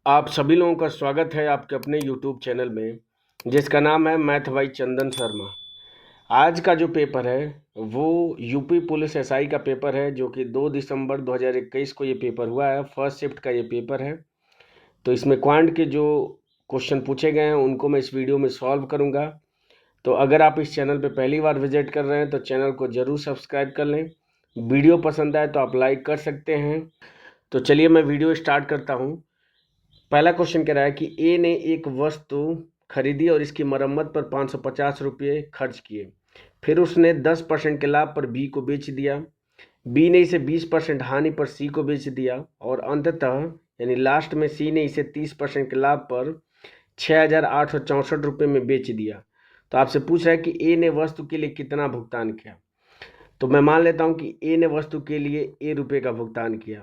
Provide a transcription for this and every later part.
आप सभी लोगों का स्वागत है आपके अपने YouTube चैनल में, जिसका नाम है मैथ बाई चंदन शर्मा। आज का जो पेपर है वो यूपी पुलिस एसआई का पेपर है, जो कि 2 दिसंबर 2021 को ये पेपर हुआ है। फर्स्ट शिफ्ट का ये पेपर है। तो इसमें क्वांट के जो क्वेश्चन पूछे गए हैं उनको मैं इस वीडियो में सॉल्व करूँगा। तो अगर आप इस चैनल पर पहली बार विजिट कर रहे हैं तो चैनल को ज़रूर सब्सक्राइब कर लें। वीडियो पसंद आए तो आप लाइक कर सकते हैं। तो चलिए मैं वीडियो स्टार्ट करता हूँ। पहला क्वेश्चन कह रहा है कि ए ने एक वस्तु खरीदी और इसकी मरम्मत पर 550 रुपये खर्च किए। फिर उसने 10% के लाभ पर बी को बेच दिया। बी ने इसे 20% हानि पर सी को बेच दिया और अंततः यानी लास्ट में सी ने इसे 30% के लाभ पर 6,864 रुपये में बेच दिया। तो आपसे पूछ रहा है कि ए ने वस्तु के लिए कितना भुगतान किया। तो मैं मान लेता हूँ कि ए ने वस्तु के लिए ए रुपये का भुगतान किया।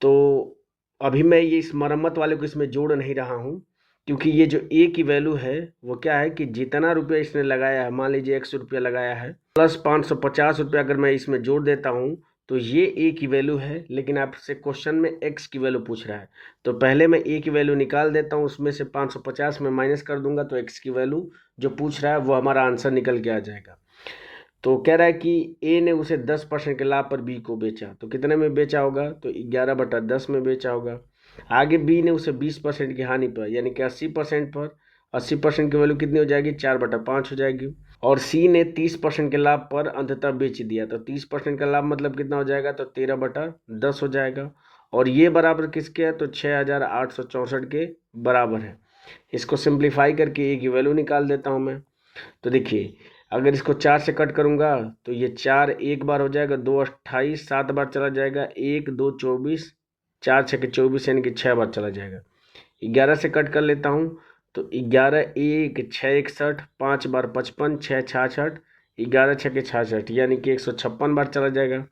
तो अभी मैं ये इस मरम्मत वाले को इसमें जोड़ नहीं रहा हूँ, क्योंकि ये जो ए की वैल्यू है वो क्या है कि जितना रुपया इसने लगाया है, मान लीजिए 100 रुपया लगाया है, प्लस 550 रुपया अगर मैं इसमें जोड़ देता हूँ तो ये ए की वैल्यू है। लेकिन आपसे क्वेश्चन में एक्स की वैल्यू पूछ रहा है, तो पहले मैं ए की वैल्यू निकाल देता हूँ, उसमें से 550 में माइनस कर दूंगा तो एक्स की वैल्यू जो पूछ रहा है वो हमारा आंसर निकल के आ जाएगा। तो कह रहा है कि ए ने उसे 10% के लाभ पर बी को बेचा। तो कितने में बेचा होगा? तो 11/10 में बेचा होगा। आगे बी ने उसे 20% की हानि पर यानी कि 80% पर, 80% की वैल्यू कितनी हो जाएगी? 4/5 हो जाएगी। और सी ने 30% के लाभ पर अंततः बेच दिया। तो 30% का लाभ मतलब कितना हो जाएगा? तो 13/10 हो जाएगा। और ये बराबर किसके है? तो 6,864 के बराबर है। इसको सिंप्लीफाई करके ए की वैल्यू निकाल देता हूँ मैं। तो देखिए, अगर इसको 4 से कट करूंगा तो ये 4 एक बार हो जाएगा, 2 28, 7 बार चला जाएगा, 1 2 24, 4 6 के 24 यानी कि 6 बार चला जाएगा। 11 से कट कर लेता हूँ तो 11 1 6 61, 5 बार 55, 6 66, 11 6 के 66 यानी कि 156 बार चला जाएगा।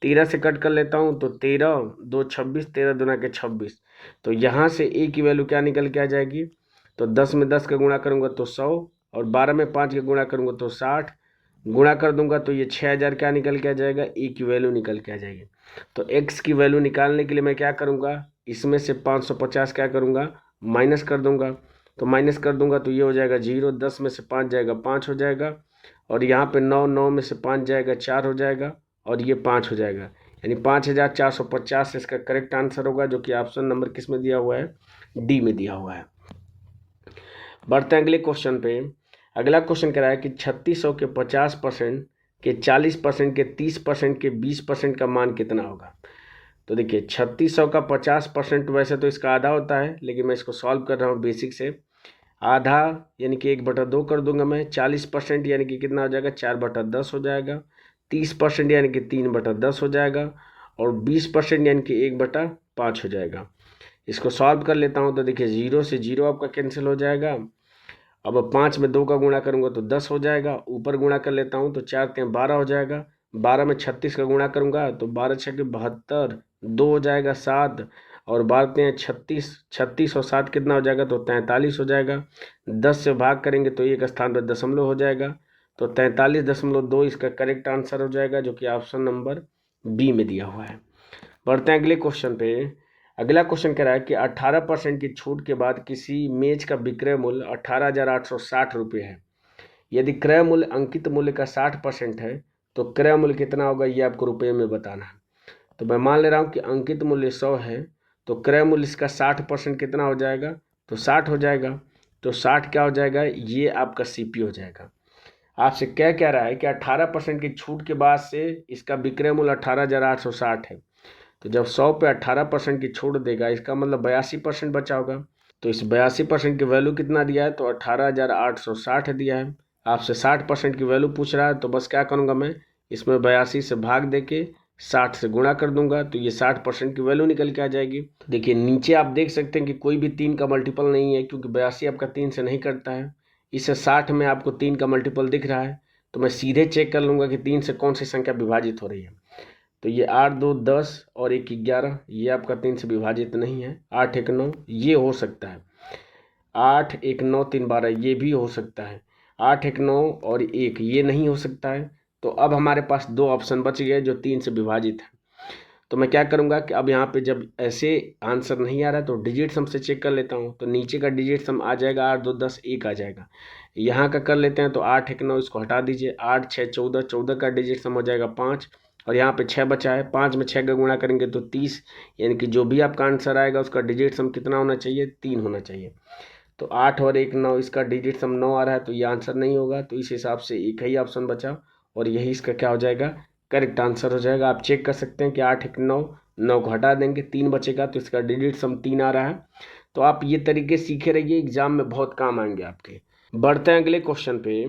13 से कट कर लेता हूँ तो 13 2 26, 13 दूना के 26। तो यहाँ से ए की वैल्यू क्या निकल के आ जाएगी? तो 10 में 10 का गुणा करूँगा तो 100, और 12 में 5 का गुणा करूँगा तो 60, गुणा कर दूंगा तो ये 6,000 क्या निकल के आ जाएगा? ए की वैल्यू निकल के आ जाएगी। तो एक्स की वैल्यू निकालने के लिए मैं क्या करूँगा? इसमें से 550 क्या करूँगा? माइनस कर दूंगा। तो माइनस कर दूंगा तो ये हो जाएगा 0, 10 में से 5 जाएगा 5 हो जाएगा, और यहाँ पे 9, 9 में से 5 जाएगा 4 हो जाएगा, और ये 5 हो जाएगा, यानी 5,450 इसका करेक्ट आंसर होगा, जो कि ऑप्शन नंबर किस में दिया हुआ है? डी में दिया हुआ है। बढ़ते हैं अगले क्वेश्चन पे। अगला क्वेश्चन कह रहा है कि 3600 के 50%, के 40%, के 30%, के 20% का मान कितना होगा? तो देखिए, 3600 का 50% वैसे तो इसका आधा होता है, लेकिन मैं इसको सॉल्व कर रहा हूँ बेसिक से। आधा यानी कि 1/2 कर दूंगा मैं। 40% यानी कि कितना हो जाएगा? 4/10 हो जाएगा। 30% यानी कि 3/10 हो जाएगा, और 20% यानी कि 1/5 हो जाएगा। इसको सॉल्व कर लेता हूँ तो देखिए, 0 से 0 आपका कैंसिल हो जाएगा। अब 5 में 2 का गुणा करूंगा तो 10 हो जाएगा। ऊपर गुणा कर लेता हूँ तो 4 3 12 हो जाएगा। 12 में 36 का गुणा करूंगा तो 12 6 के 72, 2 हो जाएगा 7, और 12 3 36, 36 और 7 कितना हो जाएगा? तो 43 हो जाएगा। 10 से भाग करेंगे तो एक स्थान पर दशमलव हो जाएगा, तो 43.2 इसका करेक्ट आंसर हो जाएगा, जो कि ऑप्शन नंबर बी में दिया हुआ है। बढ़ते हैं अगले क्वेश्चन पे। अगला क्वेश्चन कह रहा है कि 18% की छूट के बाद किसी मेज का विक्रय मूल्य 18,860 रुपये है। यदि क्रय मूल्य अंकित मूल्य का 60% है तो क्रय मूल्य कितना होगा, ये आपको रुपये में बताना है। तो मैं मान ले रहा हूँ कि अंकित मूल्य 100 है, तो क्रय मूल्य इसका 60% कितना हो जाएगा? तो 60 हो जाएगा। तो 60 क्या हो जाएगा? ये आपका सीपी हो जाएगा। आपसे क्या कह रहा है कि 18% की छूट के बाद से इसका विक्रय मूल्य 18,860 है। तो जब 100 पे 18% की छूट देगा, इसका मतलब 82% बचा होगा। तो इस 82% की वैल्यू कितना दिया है? तो 18,860 दिया है। आपसे 60% की वैल्यू पूछ रहा है, तो बस क्या करूँगा मैं, इसमें 82 से भाग दे के 60 से गुणा कर दूंगा, तो ये 60% की वैल्यू निकल के आ जाएगी। देखिए नीचे आप देख सकते हैं कि कोई भी 3 का मल्टीपल नहीं है, क्योंकि 82 आपका 3 से नहीं करता है। इससे 60 में आपको 3 का मल्टीपल दिख रहा है, तो मैं सीधे चेक कर लूँगा कि 3 से कौन सी संख्या विभाजित हो रही है। तो ये 8 2 10 और 1 11, ये आपका 3 से विभाजित नहीं है। 8 1 9 ये हो सकता है। 8 1 9 3 12 ये भी हो सकता है। 8 1 9 और 1 ये नहीं हो सकता है। तो अब हमारे पास 2 ऑप्शन बच गए जो 3 से विभाजित है। तो मैं क्या करूँगा कि अब यहाँ पे जब ऐसे आंसर नहीं आ रहा है तो डिजिट सम से चेक कर लेता हूँ। तो नीचे का डिजिट सम आ जाएगा 8 2 10 1 आ जाएगा। यहाँ का कर लेते हैं तो 8 1 9, इसको हटा दीजिए, 8 6 14, 14 का डिजिट सम हो जाएगा 5, और यहाँ पे 6 बचा है, 5 में 6 का गुणा करेंगे तो 30, यानी कि जो भी आपका आंसर आएगा उसका डिजिट सम कितना होना चाहिए, 3 होना चाहिए। तो 8 और 1 9, इसका डिजिट सम 9 आ रहा है तो ये आंसर नहीं होगा। तो इस हिसाब से एक ही ऑप्शन बचा और यही इसका क्या हो जाएगा, करेक्ट आंसर हो जाएगा। आप चेक कर सकते हैं कि 8 1 9, 9 को हटा देंगे, 3 बचेगा तो इसका डिजिट सम 3 आ रहा है। तो आप ये तरीके सीखे रहिए, एग्जाम में बहुत काम आएंगे आपके। बढ़ते हैं अगले क्वेश्चन पे।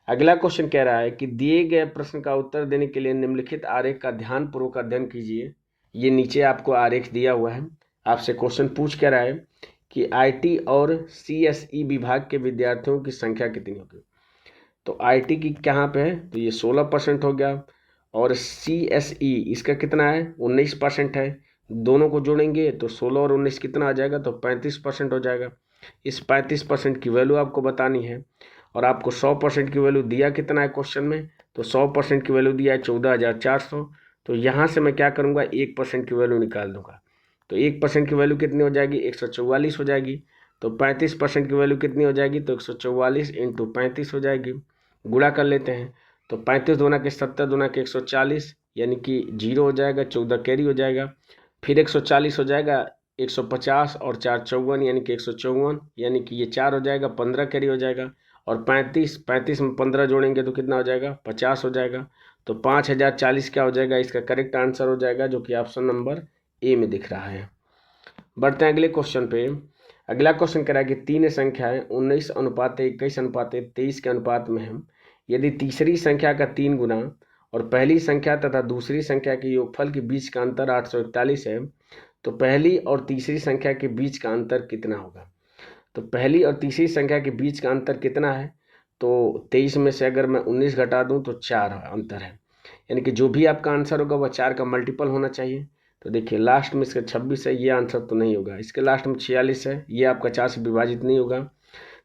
अगला क्वेश्चन कह रहा है कि दिए गए प्रश्न का उत्तर देने के लिए निम्नलिखित आरेख का ध्यानपूर्वक अध्ययन कीजिए। ये नीचे आपको आरेख दिया हुआ है। आपसे क्वेश्चन पूछ कह रहा है कि आईटी और सीएसई विभाग के विद्यार्थियों की संख्या कितनी होगी। तो आईटी की कहाँ पे है, तो ये 16% हो गया, और सीएसई इसका कितना है, 19% है। दोनों को जोड़ेंगे तो 16 और 19 कितना आ जाएगा, तो 35% हो जाएगा। इस 35% की वैल्यू आपको बतानी है, और आपको 100% की वैल्यू दिया कितना है क्वेश्चन में, तो 100% की वैल्यू दिया है 14,400। तो यहाँ से मैं क्या करूँगा, 1% की वैल्यू निकाल दूंगा। तो 1% की वैल्यू कितनी हो जाएगी, 144 हो जाएगी। तो 35% की वैल्यू कितनी हो जाएगी, तो 144 इंटू 35 हो जाएगी। गुणा कर लेते हैं तो 35 दूना के 70 दूना के 140, यानी कि 0 हो जाएगा, 14 कैरी हो जाएगा। फिर 140 हो जाएगा, 150 और 4 54, यानी कि 154, यानी कि ये 4 हो जाएगा, 15 कैरी हो जाएगा। और 35 में 15 जोड़ेंगे तो कितना हो जाएगा, 50 हो जाएगा। तो 5040 क्या हो जाएगा, इसका करेक्ट आंसर हो जाएगा, जो कि ऑप्शन नंबर ए में दिख रहा है। बढ़ते हैं अगले क्वेश्चन पे। अगला क्वेश्चन कह रहा है कि तीन संख्याएं 19:21:23 के अनुपात में हैं। यदि तीसरी संख्या का 3 गुना और पहली संख्या तथा दूसरी संख्या के योगफल के बीच का अंतर 841 है, तो पहली और तीसरी संख्या के बीच का अंतर कितना होगा। तो पहली और तीसरी संख्या के बीच का अंतर कितना है, तो 23 में से अगर मैं 19 घटा दूं तो 4 अंतर है, यानी कि जो भी आपका आंसर होगा वह 4 का मल्टीपल होना चाहिए। तो देखिए लास्ट में इसका 26 है, ये आंसर तो नहीं होगा। इसके लास्ट में 46 है, ये आपका 4 से विभाजित नहीं होगा।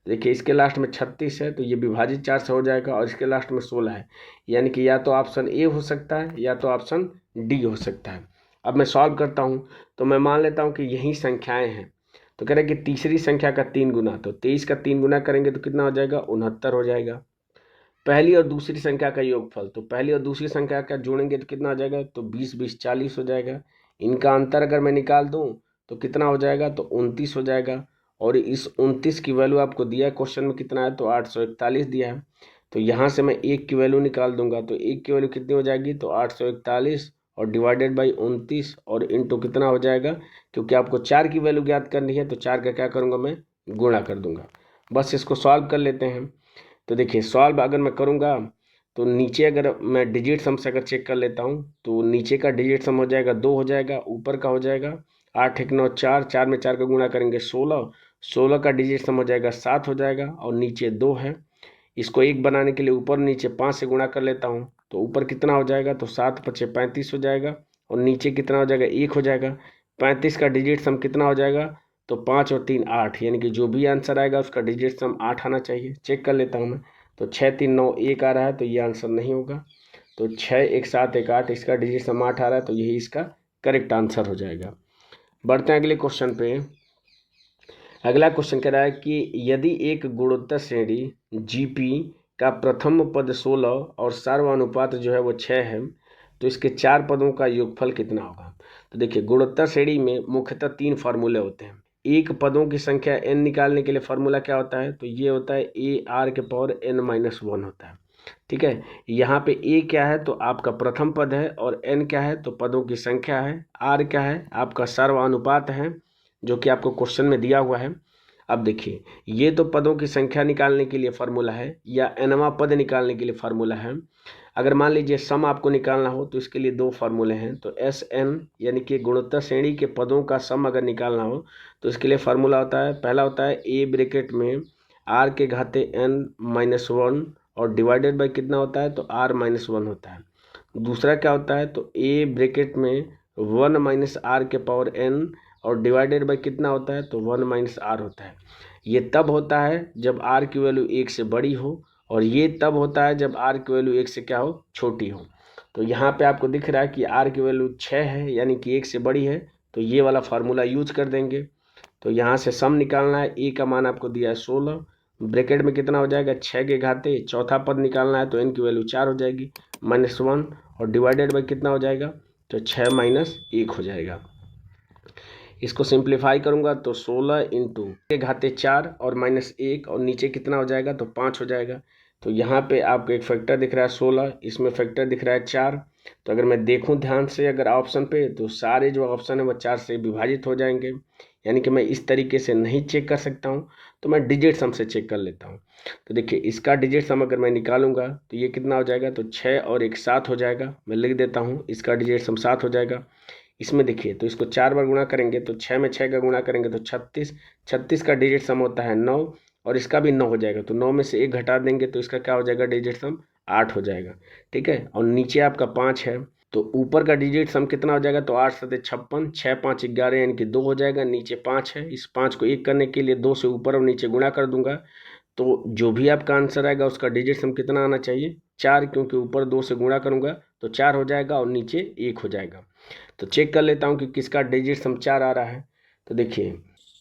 देखिए इसके लास्ट में 36 है, तो ये विभाजित 4 से हो जाएगा, और इसके लास्ट में 16 है, यानी कि या तो ऑप्शन ए हो सकता है या तो ऑप्शन डी हो सकता है। अब मैं सॉल्व करता हूँ, तो मैं मान लेता हूँ कि यही संख्याएं हैं। तो कह रहे हैं कि तीसरी संख्या का 3 गुना, तो 23 का 3 गुना करेंगे तो कितना हो जाएगा, 69 हो जाएगा। पहली और दूसरी संख्या का योगफल, तो पहली और दूसरी संख्या का जोड़ेंगे तो कितना हो जाएगा, तो 20 20 40 हो जाएगा। इनका अंतर अगर मैं निकाल दूं तो कितना हो जाएगा, तो 29 हो जाएगा। और इस 29 की वैल्यू आपको दिया है क्वेश्चन में कितना है, तो 841 दिया है। तो यहाँ से मैं 1 की वैल्यू निकाल दूंगा, तो 1 की वैल्यू कितनी हो जाएगी, तो 841 और डिवाइडेड बाई 29 और इंटू कितना हो जाएगा, क्योंकि आपको 4 की वैल्यू ज्ञात करनी है तो 4 का क्या करूँगा, मैं गुणा कर दूंगा। बस इसको सॉल्व कर लेते हैं। तो देखिए सॉल्व अगर मैं करूँगा तो नीचे अगर मैं डिजिट सम से अगर चेक कर लेता हूँ तो नीचे का डिजिट सम हो जाएगा 2 हो जाएगा, ऊपर का हो जाएगा 8 1 9 4, 4 में 4 का गुणा करेंगे 16, 16 का डिजिट सम हो जाएगा 7 हो जाएगा, और नीचे 2 है। इसको 1 बनाने के लिए ऊपर नीचे 5 से गुणा कर लेता हूँ, तो ऊपर कितना हो जाएगा, तो 7 5 35 हो जाएगा, और नीचे कितना हो जाएगा, 1 हो जाएगा। 35 का डिजिट सम कितना हो जाएगा, तो 5 और 3 8, यानी कि जो भी आंसर आएगा उसका डिजिट सम 8 आना चाहिए। चेक कर लेता हूँ मैं, तो 6 3 9 1 आ रहा है, तो ये आंसर नहीं होगा। तो 6 1 7 1 8, इसका डिजिट सम 8 आ रहा है, तो यही इसका करेक्ट आंसर हो जाएगा। बढ़ते हैं अगले क्वेश्चन पे। अगला क्वेश्चन कह रहा है कि यदि एक गुणोत्तर श्रेणी जीपी का प्रथम पद 16 और सार्वनुपात जो है वो 6 है, तो इसके 4 पदों का योगफल कितना होगा। तो देखिए गुणोत्तर श्रेणी में मुख्यतः 3 फार्मूले होते हैं। एक पदों की संख्या n निकालने के लिए फार्मूला क्या होता है, तो ये होता है a r के पावर n-1 होता है। ठीक है, यहाँ पे a क्या है, तो आपका प्रथम पद है, और n क्या है, तो पदों की संख्या है, r क्या है, आपका सर्वानुपात है, जो कि आपको क्वेश्चन में दिया हुआ है। अब देखिए ये तो पदों की संख्या निकालने के लिए फार्मूला है, या nवां पद निकालने के लिए फार्मूला है। अगर मान लीजिए सम आपको निकालना हो तो इसके लिए 2 फार्मूले हैं। तो SN यानी कि गुणोत्तर श्रेणी के पदों का सम अगर निकालना हो तो इसके लिए फार्मूला होता है, पहला होता है a ब्रैकेट में r के घाते n-1 और डिवाइडेड बाय कितना होता है, तो r-1 होता है। दूसरा क्या होता है, तो a ब्रैकेट में 1 माइनस r के पावर n और डिवाइडेड बाय कितना होता है, तो 1 माइनस r होता है। ये तब होता है जब r की वैल्यू 1 से बड़ी हो, और ये तब होता है जब r की वैल्यू 1 से क्या हो, छोटी हो। तो यहाँ पे आपको दिख रहा है कि आर की वैल्यू 6 है, यानी कि 1 से बड़ी है, तो ये वाला फार्मूला यूज कर देंगे। तो यहाँ से सम निकालना है, ए का मान आपको दिया है 16, ब्रैकेट में कितना हो जाएगा 6 के घाते, चौथा पद निकालना है तो एन की वैल्यू 4 हो जाएगी, -1, और डिवाइडेड बाई कितना हो जाएगा, तो 6 - 1 हो जाएगा। इसको सिंप्लीफाई करूंगा तो 16 इंटू के घाते 4 और -1, और नीचे कितना हो जाएगा, तो 5 हो जाएगा। तो यहाँ पे आपको एक फैक्टर दिख रहा है 16, इसमें फैक्टर दिख रहा है 4। तो अगर मैं देखूं ध्यान से अगर ऑप्शन पे, तो सारे जो ऑप्शन है वो 4 से विभाजित हो जाएंगे, यानी कि मैं इस तरीके से नहीं चेक कर सकता हूँ, तो मैं डिजिट सम से चेक कर लेता हूँ। तो देखिए इसका डिजिट सम अगर मैं निकालूंगा तो ये कितना हो जाएगा, तो 6 और 1 7 हो जाएगा। मैं लिख देता हूँ, इसका डिजिट सम 7 हो जाएगा। इसमें देखिए तो इसको 4 बार गुणा करेंगे तो 6 में 6 का गुणा करेंगे तो 36, 36 का डिजिट सम होता है 9, और इसका भी 9 हो जाएगा। तो 9 में से 1 घटा देंगे तो इसका क्या हो जाएगा, डिजिट सम 8 हो जाएगा। ठीक है, और नीचे आपका 5 है, तो ऊपर का डिजिट सम कितना हो जाएगा, तो 8 7 56, 6 5 11, यानी कि 2 हो जाएगा। नीचे 5 है, इस 5 को 1 करने के लिए 2 से ऊपर और नीचे गुणा कर दूंगा, तो जो भी आपका आंसर आएगा उसका डिजिट सम कितना आना चाहिए, 4, क्योंकि ऊपर 2 से गुणा करूंगा तो 4 हो जाएगा और नीचे 1 हो जाएगा। तो चेक कर लेता हूँ कि किसका डिजिट सम 4 आ रहा है। तो देखिए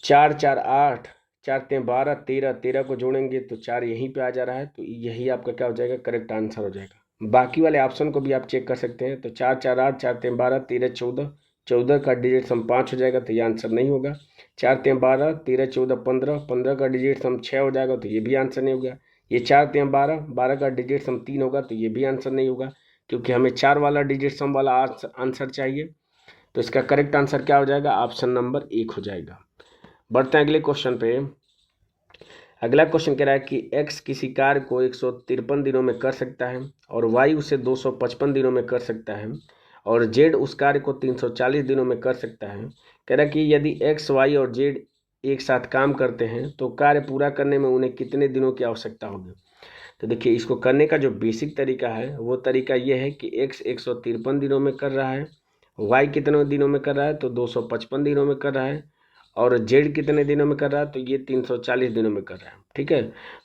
4 4 8, 4 3 12, 13, 13 को जोड़ेंगे तो 4 यहीं पे आ जा रहा है, तो यही आपका क्या हो जाएगा, करेक्ट आंसर हो जाएगा। बाकी वाले ऑप्शन को भी आप चेक कर सकते हैं। तो 4 4 8, 4 3 12, 13 14, 14 का डिजिट सम 5 हो जाएगा, तो ये आंसर नहीं होगा। 4 3 12, 13 14 15, 15 का डिजिट सम 6 हो जाएगा, तो ये भी आंसर नहीं होगा। ये 4 3 12, 12 का डिजिट सम 3 होगा, तो ये भी आंसर नहीं होगा, क्योंकि हमें 4 वाला डिजिट सम वाला आंसर चाहिए। तो इसका करेक्ट आंसर क्या हो जाएगा, ऑप्शन नंबर 1 हो जाएगा। बढ़ते हैं अगले क्वेश्चन पे। अगला क्वेश्चन कह रहा है कि x किसी कार्य को 153 दिनों में कर सकता है और y उसे 255 दिनों में कर सकता है और z उस कार्य को 340 दिनों में कर सकता है। कह रहा है कि यदि x, y और z एक साथ काम करते हैं तो कार्य पूरा करने में उन्हें कितने दिनों की आवश्यकता होगी। तो देखिए इसको करने का जो बेसिक तरीका है वो तरीका ये है कि x 153 दिनों में कर रहा है, y कितने दिनों में कर रहा है, तो 255 दिनों में कर रहा है, और z कितने दिनों में कर रहा है, तो ये 340 दिनों में कर रहा है। ठीक है,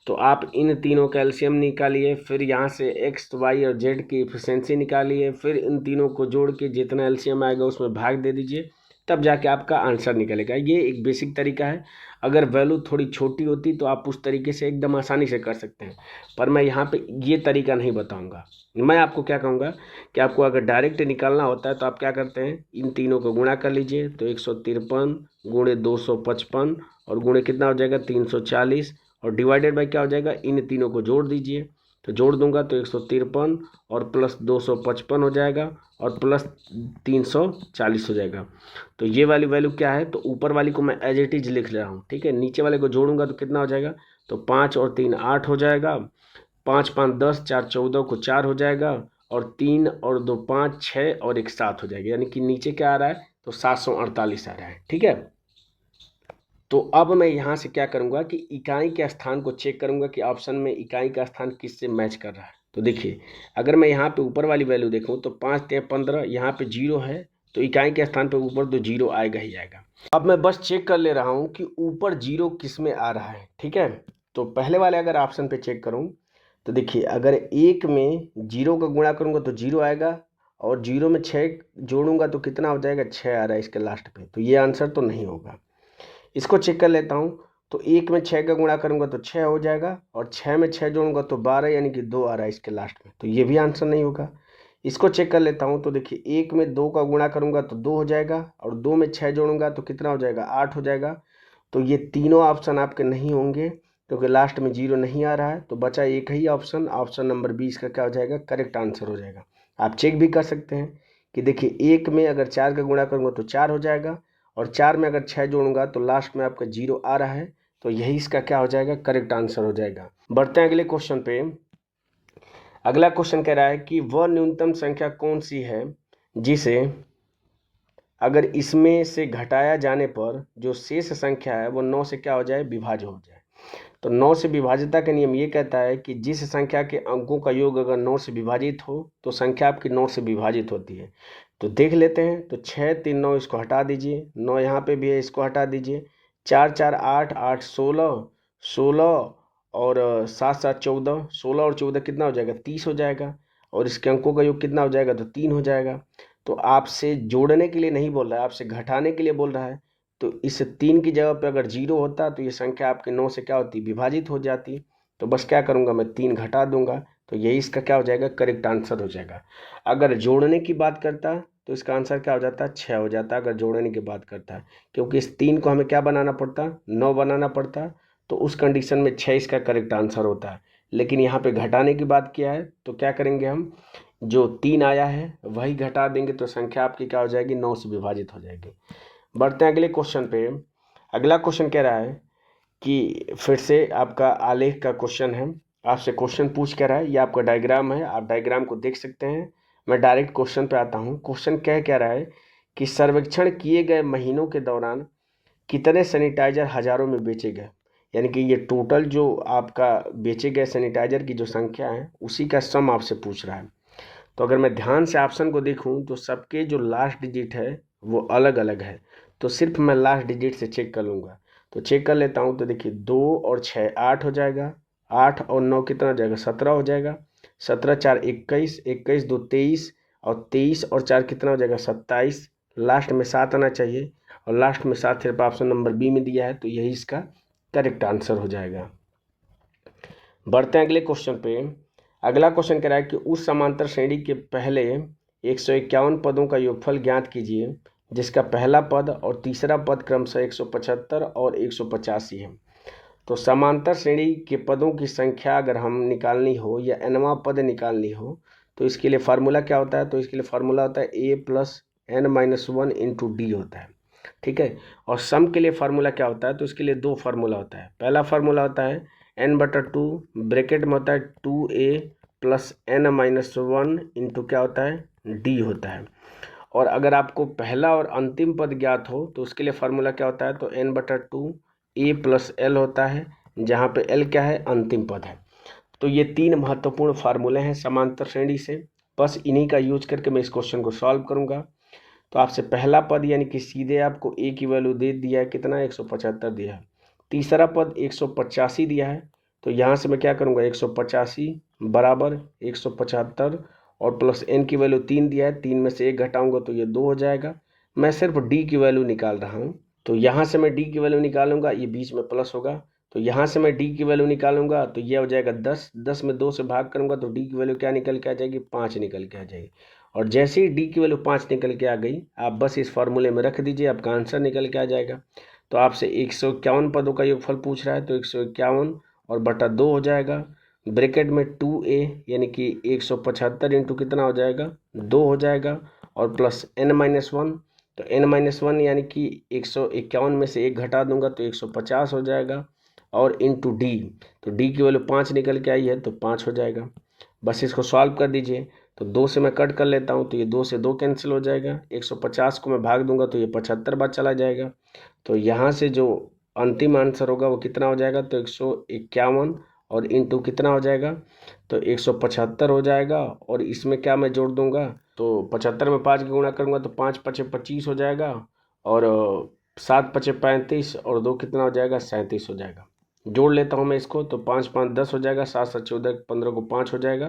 तो आप इन तीनों का एलसीएम निकालिए, फिर यहाँ से x, y और z की एफिशिएंसी निकालिए, फिर इन तीनों को जोड़ के जितना एलसीएम आएगा उसमें भाग दे दीजिए, तब जाके आपका आंसर निकलेगा। ये एक बेसिक तरीका है। अगर वैल्यू थोड़ी छोटी होती तो आप उस तरीके से एकदम आसानी से कर सकते हैं, पर मैं यहाँ पे ये तरीका नहीं बताऊँगा। मैं आपको क्या कहूँगा कि आपको अगर डायरेक्ट निकालना होता है तो आप क्या करते हैं, इन तीनों को गुणा कर लीजिए, तो 153 गुणे 255 और गुणे कितना हो जाएगा 340, और डिवाइडेड बाई क्या हो जाएगा, इन तीनों को जोड़ दीजिए। तो जोड़ दूंगा तो 153 और प्लस 255 हो जाएगा और प्लस 340 हो जाएगा। तो ये वाली वैल्यू क्या है, तो ऊपर वाली को मैं एज इट इज लिख रहा हूँ। ठीक है, नीचे वाले को जोड़ूंगा तो कितना हो जाएगा, तो 5 और 3 8 हो जाएगा, 5 5 10, 4 14 को 4 हो जाएगा, और 3 और 2 5, 6 और 1 7 हो जाएगा, यानी कि नीचे क्या आ रहा है, तो 748 आ रहा है। ठीक है, तो अब मैं यहाँ से क्या करूँगा कि इकाई के स्थान को चेक करूँगा कि ऑप्शन में इकाई का स्थान किससे मैच कर रहा है। तो देखिए अगर मैं यहाँ पे ऊपर वाली वैल्यू देखूँ तो 5 3 15, यहाँ पे 0 है, तो इकाई के स्थान पे ऊपर तो 0 आएगा ही आएगा। अब मैं बस चेक कर ले रहा हूँ कि ऊपर 0 किस में आ रहा है। ठीक है, तो पहले वाले अगर ऑप्शन पे चेक करूँ तो देखिए अगर 1 में 0 का गुणा करूँगा तो 0 आएगा, और 0 में 6 जोड़ूंगा तो कितना हो जाएगा, 6 आ रहा है इसके लास्ट पे, तो ये आंसर तो नहीं होगा। इसको चेक कर लेता हूँ, तो 1 में 6 का गुणा करूँगा तो 6 हो जाएगा, और 6 में 6 जोड़ूंगा तो 12, यानी कि 2 आ रहा है इसके लास्ट में, तो ये भी आंसर नहीं होगा। इसको चेक कर लेता हूँ, तो देखिए 1 में 2 का गुणा करूँगा तो 2 हो जाएगा, और 2 में 6 जोड़ूंगा तो कितना हो जाएगा, 8 हो जाएगा। तो ये तीनों ऑप्शन आपके नहीं होंगे, क्योंकि लास्ट में 0 नहीं आ रहा है, तो बचा एक ही ऑप्शन, ऑप्शन नंबर 20 का क्या हो जाएगा, करेक्ट आंसर हो जाएगा। आप चेक भी कर सकते हैं कि देखिए 1 में अगर 4 का गुणा करूँगा तो 4 हो जाएगा, और 4 में अगर 6 जोड़ूंगा तो लास्ट में आपका 0 आ रहा है, तो यही इसका क्या हो जाएगा, करेक्ट आंसर हो जाएगा। बढ़ते हैं अगले क्वेश्चन पे। अगला क्वेश्चन कह रहा है कि वह न्यूनतम संख्या कौन सी है जिसे अगर इसमें से घटाया जाने पर जो शेष संख्या है वो 9 से क्या हो जाए, विभाज्य हो जाए। तो 9 से विभाज्यता का नियम ये कहता है कि जिस संख्या के अंकों का योग अगर 9 से विभाजित हो तो संख्या आपकी 9 से विभाजित होती है। तो देख लेते हैं, तो 6 3 9 इसको हटा दीजिए, 9 यहाँ पे भी है, इसको हटा दीजिए, 4 4 8 8 16, 16 और 7 7 14, 16 और 14 कितना हो जाएगा, 30 हो जाएगा। और इसके अंकों का योग कितना हो जाएगा, तो 3 हो जाएगा। तो आपसे जोड़ने के लिए नहीं बोल रहा है, आपसे घटाने के लिए बोल रहा है। तो इस 3 की जगह पे अगर 0 होता तो ये संख्या आपके 9 से क्या होती, विभाजित हो जाती। तो बस क्या करूँगा, मैं 3 घटा दूंगा, तो यही इसका क्या हो जाएगा, करेक्ट आंसर हो जाएगा। अगर जोड़ने की बात करता तो इसका आंसर क्या हो जाता, 6 हो जाता अगर जोड़ने की बात करता है, क्योंकि इस 3 को हमें क्या बनाना पड़ता, 9 बनाना पड़ता। तो उस कंडीशन में 6 इसका करेक्ट आंसर होता है। लेकिन यहाँ पे घटाने की बात किया है, तो क्या करेंगे हम, जो 3 आया है वही घटा देंगे, तो संख्या आपकी क्या हो जाएगी, 9 से विभाजित हो जाएगी। बढ़ते हैं अगले क्वेश्चन पे। अगला क्वेश्चन कह रहा है कि फिर से आपका आलेख का क्वेश्चन है, आपसे क्वेश्चन पूछ कह रहा है, ये आपका डायग्राम है, आप डायग्राम को देख सकते हैं। मैं डायरेक्ट क्वेश्चन पे आता हूँ। क्वेश्चन कह रहा है कि सर्वेक्षण किए गए महीनों के दौरान कितने सैनिटाइजर हज़ारों में बेचे गए। यानी कि ये टोटल जो आपका बेचे गए सैनिटाइजर की जो संख्या है उसी का सम आपसे पूछ रहा है। तो अगर मैं ध्यान से ऑप्शन को देखूं तो सबके जो लास्ट डिजिट है वो अलग अलग है। तो सिर्फ मैं लास्ट डिजिट से चेक कर लूँगा। तो चेक कर लेता हूँ। तो देखिए 2 और 6 8 हो जाएगा, 8 और 9 कितना हो जाएगा, 17 हो जाएगा। 17 4 21, 21 2 23, और 23 और 4 कितना हो जाएगा, 27। लास्ट में 7 आना चाहिए, और लास्ट में 7 सिर्फ ऑप्शन नंबर बी में दिया है, तो यही इसका करेक्ट आंसर हो जाएगा। बढ़ते हैं अगले क्वेश्चन पे। अगला क्वेश्चन कह रहा है कि उस समांतर श्रेणी के पहले 151 पदों का योगफल ज्ञात कीजिए जिसका पहला पद और तीसरा पद क्रमशः 175 और 185 है। तो समांतर श्रेणी के पदों की संख्या अगर हम निकालनी हो या nवां पद निकालनी हो तो इसके लिए फार्मूला क्या होता है, तो इसके लिए फार्मूला होता है a+n-1 इंटू डी होता है। ठीक है। और सम के लिए फार्मूला क्या होता है, तो इसके लिए 2 फार्मूला होता है। पहला फार्मूला होता है n/2 ब्रैकेट में होता है 2a प्लस n-1 इंटू क्या होता है, d होता है। और अगर आपको पहला और अंतिम पद ज्ञात हो तो उसके लिए फार्मूला क्या होता है, तो n/2 a प्लस l होता है, जहाँ पे l क्या है, अंतिम पद है। तो ये 3 महत्वपूर्ण फार्मूले हैं समांतर श्रेणी से। बस इन्हीं का यूज करके मैं इस क्वेश्चन को सॉल्व करूंगा। तो आपसे पहला पद यानी कि सीधे आपको a की वैल्यू दे दिया है, कितना, 175 दिया है। तीसरा पद 185 दिया है, तो यहाँ से मैं क्या करूँगा, 185 बराबर 175 और प्लस n की वैल्यू 3 दिया है, 3 में से 1 घटाऊंगा तो ये 2 हो जाएगा। मैं सिर्फ d की वैल्यू निकाल रहा हूँ, तो यहाँ से मैं d की वैल्यू निकालूंगा, ये बीच में प्लस होगा। तो यहाँ से मैं d की वैल्यू निकालूंगा तो ये हो जाएगा 10, 10 में 2 से भाग करूंगा तो d की वैल्यू क्या निकल के आ जाएगी, 5 निकल के आ जाएगी। और जैसे ही डी की वैल्यू 5 निकल के आ गई, आप बस इस फार्मूले में रख दीजिए, आपका आंसर निकल के आ जाएगा। तो आपसे 151 पदों का योगफल पूछ रहा है, तो 151 और बटा 2 हो जाएगा। ब्रैकेट में 2a यानी कि 175 इंटू कितना हो जाएगा, 2 हो जाएगा, और प्लस n-1। तो n-1 यानी कि 151 में से 1 घटा दूंगा तो 150 हो जाएगा, और इंटू डी, तो डी की वैल्यू 5 निकल के आई है तो 5 हो जाएगा। बस इसको सॉल्व कर दीजिए। तो 2 से मैं कट कर लेता हूँ, तो ये 2 से 2 कैंसिल हो जाएगा। 150 को मैं भाग दूंगा तो ये 75 बार चला जाएगा। तो यहाँ से जो अंतिम आंसर होगा वो कितना हो जाएगा, तो 151 और इंटू कितना हो जाएगा, तो 175 हो जाएगा। और इसमें क्या मैं जोड़ दूंगा, तो 75 में 5 गुणा करूँगा तो 5 पचे 25 हो जाएगा, और 7 पचे 35, और 2 कितना हो जाएगा, 37 हो जाएगा। जोड़ लेता हूँ मैं इसको, तो 5 5 10 हो जाएगा, 7 7 14 15 को 5 हो जाएगा,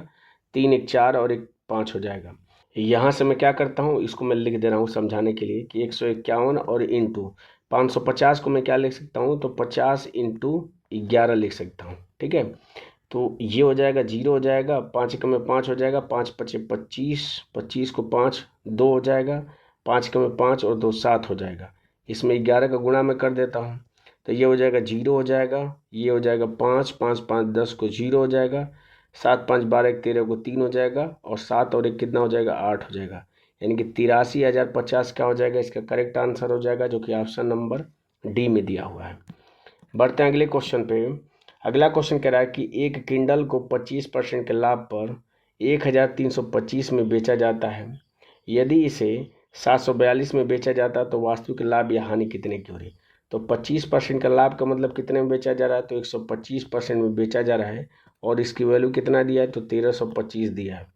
3 1 4 और 1 5 हो जाएगा। यहाँ से मैं क्या करता हूँ, इसको मैं लिख दे रहा हूँ समझाने के लिए कि 151 और इंटू 550 को मैं क्या लिख सकता हूँ, तो 50 इंटू 11 लिख सकता हूँ। ठीक है। तो ये हो जाएगा 0 हो जाएगा, 5 एकम में 5 हो जाएगा, 5 पचे 25, 25 को 5 2 हो जाएगा, 5 एकम में 5 और 2 7 हो जाएगा। इसमें 11 का गुणा मैं कर देता हूँ, तो ये हो जाएगा 0 हो जाएगा, ये हो जाएगा 5 5 5 10 को 0 हो जाएगा, 7 5 12 1 13 को 3 हो जाएगा, और 7 और 1 कितना हो जाएगा, 8 हो जाएगा। यानी कि 83,050 क्या हो जाएगा, इसका करेक्ट आंसर हो जाएगा, जो कि ऑप्शन नंबर डी में दिया हुआ है। बढ़ते हैं अगले क्वेश्चन पे। अगला क्वेश्चन कह रहा है कि एक किंडल को 25% के लाभ पर 1325 में बेचा जाता है। यदि इसे 742 में बेचा जाता तो वास्तविक लाभ या हानि कितने की हो रही। तो 25% का लाभ का मतलब कितने में बेचा जा रहा है, तो 125% में बेचा जा रहा है, और इसकी वैल्यू कितना दिया है, तो 1325 दिया है।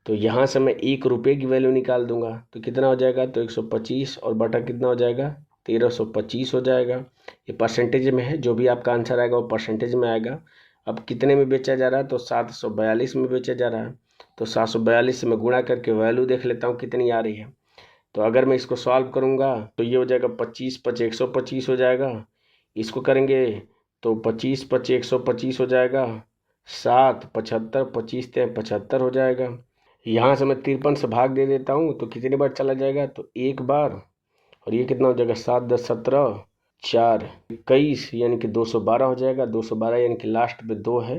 तो यहाँ से मैं 1 रुपये की वैल्यू निकाल दूंगा, तो कितना हो जाएगा, तो 125 और बटा कितना हो जाएगा, 1325 हो जाएगा। ये परसेंटेज में है, जो भी आपका आंसर आएगा वो परसेंटेज में आएगा। अब कितने में बेचा जा रहा है, तो 742 में बेचा जा रहा है। तो 742 से मैं गुणा करके वैल्यू देख लेता हूँ कितनी आ रही है। तो अगर मैं इसको सॉल्व करूँगा तो ये हो जाएगा 25 5 125 हो जाएगा। इसको करेंगे तो 25 5 125 हो जाएगा। 7 75 25 75 हो जाएगा। यहाँ से मैं 53 से भाग दे देता हूँ तो कितनी बार चला जाएगा, तो एक बार। और ये कितना हो जाएगा, 7 10 17 4 21 यानी कि 212 हो जाएगा। 212 यानी कि लास्ट पे 2 है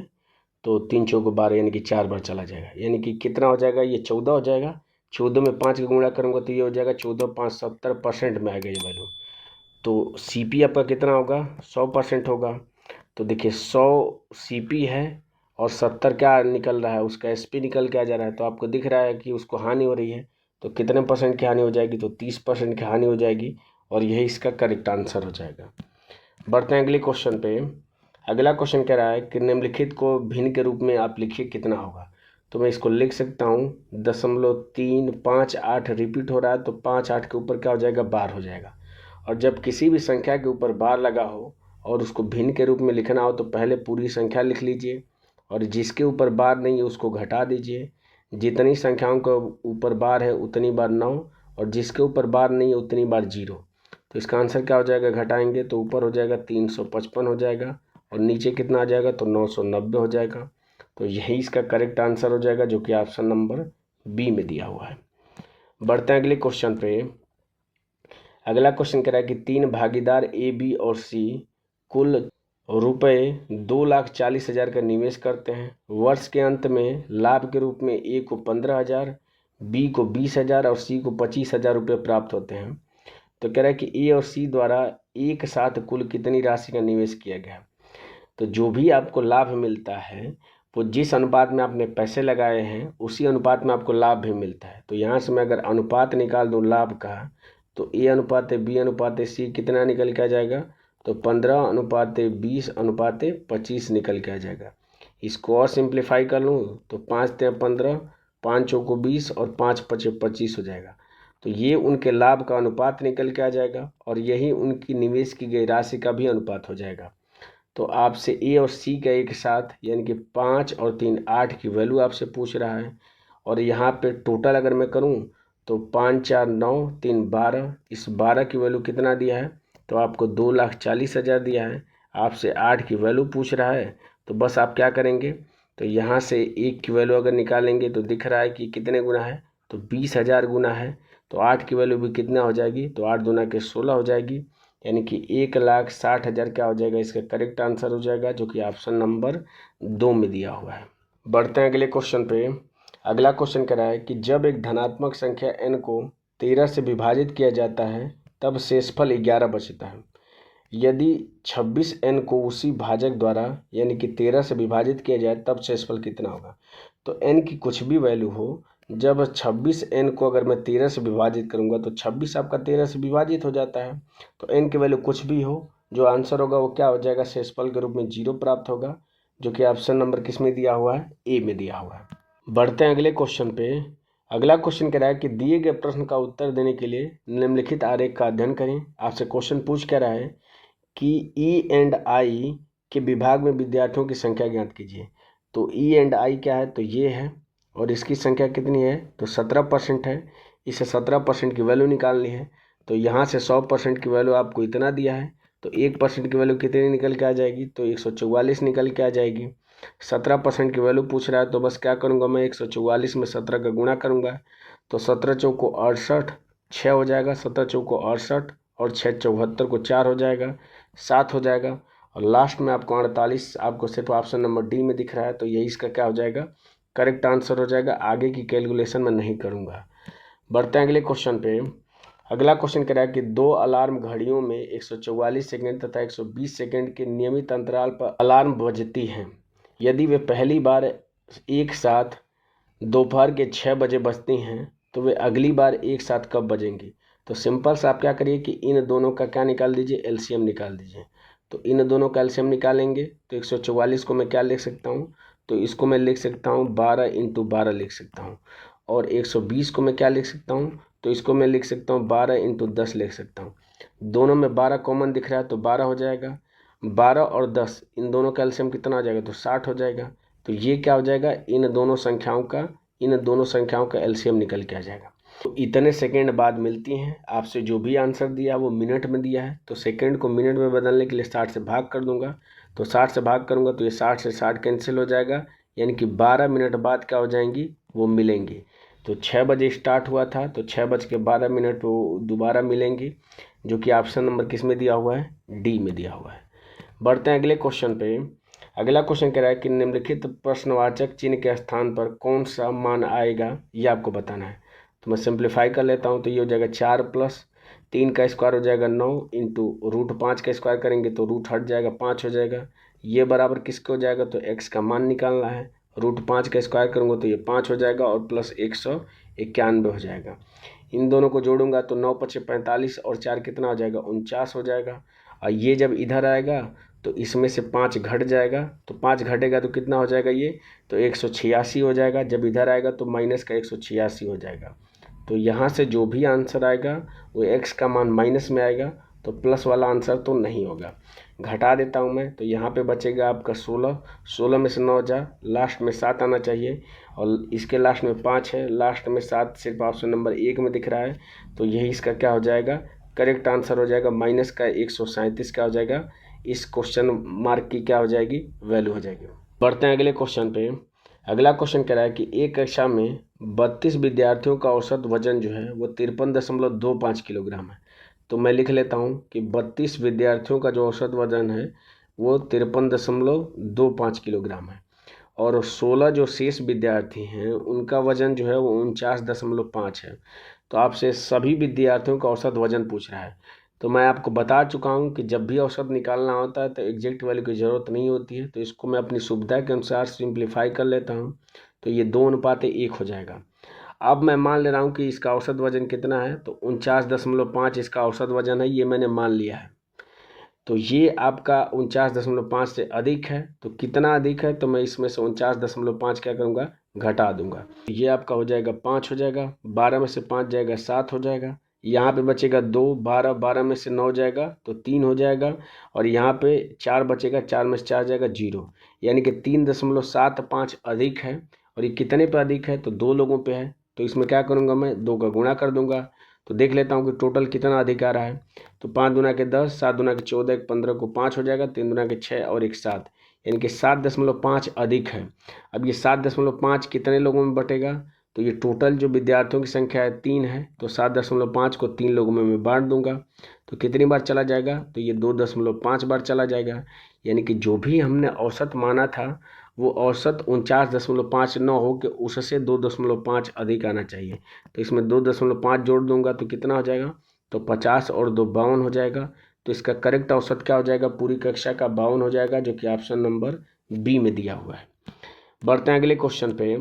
तो 3 चौक 12 यानी कि 4 बार चला जाएगा। यानी कि कितना हो जाएगा, ये 14 हो जाएगा। 14 में 5 का गुणा करूँगा तो ये हो जाएगा 14 5 70% में आएगा ये वैल्यू। तो CP आपका कितना होगा, 100% होगा। तो देखिए 100 CP है और 70 क्या निकल रहा है, उसका SP निकल के आ जा रहा है। तो आपको दिख रहा है कि उसको हानि हो रही है। तो कितने % की हानि हो जाएगी, तो 30% की हानि हो जाएगी और यही इसका करेक्ट आंसर हो जाएगा। बढ़ते हैं अगले क्वेश्चन पे। अगला क्वेश्चन कह रहा है कि निम्नलिखित को भिन्न के रूप में आप लिखिए कितना होगा। तो मैं इसको लिख सकता हूँ 0.358 रिपीट हो रहा है तो 5 8 के ऊपर क्या हो जाएगा, बार हो जाएगा। और जब किसी भी संख्या के ऊपर बार लगा हो और उसको भिन्न के रूप में लिखना हो तो पहले पूरी संख्या लिख लीजिए और जिसके ऊपर बार नहीं है उसको घटा दीजिए। जितनी संख्याओं के ऊपर बार है उतनी बार 9 और जिसके ऊपर बार नहीं है उतनी बार 0। तो इसका आंसर क्या हो जाएगा, घटाएंगे तो ऊपर हो जाएगा 355 हो जाएगा और नीचे कितना आ जाएगा, तो 990 हो जाएगा। तो यही इसका करेक्ट आंसर हो जाएगा जो कि ऑप्शन नंबर बी में दिया हुआ है। बढ़ते हैं अगले क्वेश्चन पे। अगला क्वेश्चन कह रहा है कि 3 भागीदार A, B और C कुल रुपए 2,40,000 का निवेश करते हैं। वर्ष के अंत में लाभ के रूप में A को 15,000, B को 20,000 और C को 25,000 रुपये प्राप्त होते हैं। तो कह रहा है कि A और C द्वारा एक साथ कुल कितनी राशि का निवेश किया गया। तो जो भी आपको लाभ मिलता है वो जिस अनुपात में आपने पैसे लगाए हैं उसी अनुपात में आपको लाभ भी मिलता है। तो यहाँ से मैं अगर अनुपात निकाल दूँ लाभ का तो A अनुपात B अनुपात C कितना निकल के आ जाएगा, तो 15 अनुपात 20 अनुपात 25 निकल के आ जाएगा। इसको और सिंप्लीफाई कर लूँ तो 5 3 15 5 चौको 20 और 5 5 25 हो जाएगा। तो ये उनके लाभ का अनुपात निकल के आ जाएगा और यही उनकी निवेश की गई राशि का भी अनुपात हो जाएगा। तो आपसे A और C का एक साथ यानी कि 5 और 3 8 की वैल्यू आपसे पूछ रहा है। और यहाँ पे टोटल अगर मैं करूँ तो 5 4 9 3 12, इस 12 की वैल्यू कितना दिया है, तो आपको 2,40,000 दिया है। आपसे 8 की वैल्यू पूछ रहा है तो बस आप क्या करेंगे, तो यहाँ से 1 की वैल्यू अगर निकालेंगे तो दिख रहा है कि कितने गुना है, तो 20,000 गुना है। तो 8 की वैल्यू भी कितना हो जाएगी, तो 8 दूना के 16 हो जाएगी यानी कि 1,60,000 क्या हो जाएगा, इसका करेक्ट आंसर हो जाएगा जो कि ऑप्शन नंबर 2 में दिया हुआ है। बढ़ते हैं अगले क्वेश्चन पे। अगला क्वेश्चन कह रहा है कि जब एक धनात्मक संख्या n को 13 से विभाजित किया जाता है तब शेषफल 11 बचता है। यदि 26n को उसी भाजक द्वारा यानी कि 13 से विभाजित किया जाए तब शेषफल कितना होगा। तो n की कुछ भी वैल्यू हो, जब 26n को अगर मैं 13 से विभाजित करूंगा तो 26 आपका 13 से विभाजित हो जाता है। तो n की वैल्यू कुछ भी हो, जो आंसर होगा वो क्या हो जाएगा, शेषफल के रूप में 0 प्राप्त होगा जो कि ऑप्शन नंबर किस में दिया हुआ है, ए में दिया हुआ है। बढ़ते हैं अगले क्वेश्चन पे। अगला क्वेश्चन कह रहा है कि दिए गए प्रश्न का उत्तर देने के लिए निम्नलिखित आरेख का अध्ययन करें। आपसे क्वेश्चन पूछ कह रहा है कि E&I के विभाग में विद्यार्थियों की संख्या ज्ञात कीजिए। तो E&I क्या है, तो ये है और इसकी संख्या कितनी है, तो 17% है। इसे 17% की वैल्यू निकालनी है। तो यहाँ से 100% की वैल्यू आपको इतना दिया है तो 1% की वैल्यू कितनी निकल के आ जाएगी, तो 144 निकल के आ जाएगी। 17% की वैल्यू पूछ रहा है तो बस क्या करूँगा, मैं 144 में 17 का गुणा करूँगा तो 17 चौको 68 6 हो जाएगा। 17 चौको 68 और 6 74 को 4 हो जाएगा, 7 हो जाएगा और लास्ट में आपको 48 आपको सिर्फ ऑप्शन नंबर डी में दिख रहा है। तो यही इसका क्या हो जाएगा, करेक्ट आंसर हो जाएगा। आगे की कैलकुलेशन मैं नहीं करूँगा। बढ़ते हैं अगले क्वेश्चन पे। अगला क्वेश्चन कह रहा है कि 2 अलार्म घड़ियों में 144 सेकंड तथा 120 सेकंड के नियमित अंतराल पर अलार्म बजती हैं। यदि वे पहली बार एक साथ दोपहर के 6 बजे बजती हैं तो वे अगली बार एक साथ कब बजेंगी। तो सिंपल से आप क्या करिए कि इन दोनों का क्या निकाल दीजिए, एलसीएम निकाल दीजिए। तो इन दोनों का एलसीएम निकालेंगे तो 144 को मैं क्या लिख सकता हूँ, तो इसको मैं लिख सकता हूँ 12 × 12 लिख सकता हूँ। और 120 को मैं क्या लिख सकता हूँ, तो इसको मैं लिख सकता हूँ 12 × 10 लिख सकता हूँ। दोनों में 12 कॉमन दिख रहा है तो 12 हो जाएगा। 12 और 10 इन दोनों का एलसीएम कितना हो जाएगा, तो 60 हो जाएगा। तो ये क्या हो जाएगा, इन दोनों संख्याओं का इन दोनों संख्याओं का एलसीएम निकल के आ जाएगा। तो इतने सेकेंड बाद मिलती हैं। आपसे जो भी आंसर दिया वो मिनट में दिया है, तो सेकेंड को मिनट में बदलने के लिए 60 से भाग कर दूंगा। तो 60 से भाग करूंगा तो ये 60 से 60 कैंसिल हो जाएगा, यानी कि 12 मिनट बाद क्या हो जाएंगी, वो मिलेंगी। तो 6 बजे स्टार्ट हुआ था, तो 6:12 वो दोबारा मिलेंगी, जो कि ऑप्शन नंबर किस में दिया हुआ है, डी में दिया हुआ है। बढ़ते हैं अगले क्वेश्चन पे। अगला क्वेश्चन कह रहा है कि निम्नलिखित प्रश्नवाचक चिन्ह के स्थान पर कौन सा मान आएगा, ये आपको बताना है। तो मैं सिंप्लीफाई कर लेता हूँ। तो ये हो जाएगा 4 + 3 का स्क्वायर हो जाएगा 9 इंटू √5 का स्क्वायर करेंगे तो रूट हट जाएगा, 5 हो जाएगा। ये बराबर किसके हो जाएगा, तो x का मान निकालना है। √5 का स्क्वायर करूँगा तो ये 5 हो जाएगा और प्लस 191 हो जाएगा। इन दोनों को जोड़ूंगा तो 9 × 5 = 45 और 4 कितना हो जाएगा, 49 हो जाएगा। और ये जब इधर आएगा तो इसमें से 5 घट जाएगा, तो 5 घटेगा तो कितना हो जाएगा ये, तो 186 हो जाएगा। जब इधर आएगा तो माइनस का 186 हो जाएगा। तो यहाँ से जो भी आंसर आएगा वो x का मान माइनस में आएगा, तो प्लस वाला आंसर तो नहीं होगा। घटा देता हूँ मैं, तो यहाँ पे बचेगा आपका 16। 16 में से 9 जा, लास्ट में 7 आना चाहिए और इसके लास्ट में 5 है, लास्ट में 7 सिर्फ ऑप्शन नंबर 1 में दिख रहा है। तो यही इसका क्या हो जाएगा, करेक्ट आंसर हो जाएगा। माइनस का 137 क्या हो जाएगा, इस क्वेश्चन मार्क की क्या हो जाएगी, वैल्यू हो जाएगी। बढ़ते हैं अगले क्वेश्चन पे। अगला क्वेश्चन कह रहा है कि एक कक्षा में 32 विद्यार्थियों का औसत वजन जो है वो 53.25 किलोग्राम है। तो मैं लिख लेता हूँ कि 32 विद्यार्थियों का जो औसत वजन है वो 53.25 किलोग्राम है, और 16 जो शेष विद्यार्थी हैं उनका वजन जो है वो 49.5 है। तो आपसे सभी विद्यार्थियों का औसत वजन पूछ रहा है। तो मैं आपको बता चुका हूँ कि जब भी औसत निकालना होता है तो एग्जैक्ट वैल्यू की ज़रूरत नहीं होती है। तो इसको मैं अपनी सुविधा के अनुसार सिंप्लीफाई कर लेता हूँ, तो ये 2:1 हो जाएगा। अब मैं मान ले रहा हूँ कि इसका औसत वजन कितना है, तो 49.5 इसका औसत वजन है, ये मैंने मान लिया है। तो ये आपका 49.5 से अधिक है। तो कितना अधिक है, तो मैं इसमें से 49.5 क्या करूँगा, घटा दूंगा। ये आपका हो जाएगा 5 हो जाएगा, 12 में से 5 जाएगा 7 हो जाएगा। यहाँ पे बचेगा 2, 12, 12 में से 9 जाएगा तो 3 हो जाएगा, और यहाँ पे 4 बचेगा, 4 में से 4 जाएगा 0, यानी कि 3.75 अधिक है। और ये कितने पे अधिक है, तो 2 लोगों पे है। तो इसमें क्या करूँगा, मैं 2 का गुणा कर दूंगा। तो देख लेता हूँ कि टोटल कितना अधिक आ रहा है। तो 5 दूना के 10, 7 दूना के 14, 1 15 को 5 हो जाएगा, 3 दूना के 6 और 1 7, यानी कि 7.5 अधिक है। अब ये 7.5 कितने लोगों में बटेगा, तो ये टोटल जो विद्यार्थियों की संख्या है 3 है, तो 7.5 को 3 लोगों में मैं बांट दूंगा। तो कितनी बार चला जाएगा, तो ये 2.5 बार चला जाएगा। यानी कि जो भी हमने औसत माना था वो औसत 49.5 न हो के उससे 2.5 अधिक आना चाहिए। तो इसमें 2.5 जोड़ दूंगा तो कितना हो जाएगा, तो 50 और 2 52 हो जाएगा। तो इसका करेक्ट औसत क्या हो जाएगा, पूरी कक्षा का 52 हो जाएगा, जो कि ऑप्शन नंबर बी में दिया हुआ है। बढ़ते हैं अगले क्वेश्चन पे।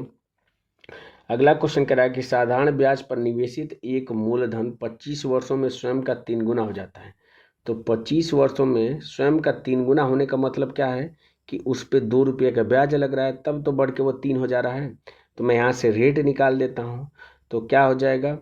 अगला क्वेश्चन कह रहा है कि साधारण ब्याज पर निवेशित एक मूलधन 25 वर्षों में स्वयं का 3 गुना हो जाता है। तो 25 वर्षों में स्वयं का 3 गुना होने का मतलब क्या है कि उस पर 2 रुपये का ब्याज लग रहा है, तब तो बढ़ के वो 3 हो जा रहा है। तो मैं यहाँ से रेट निकाल देता हूँ। तो क्या हो जाएगा,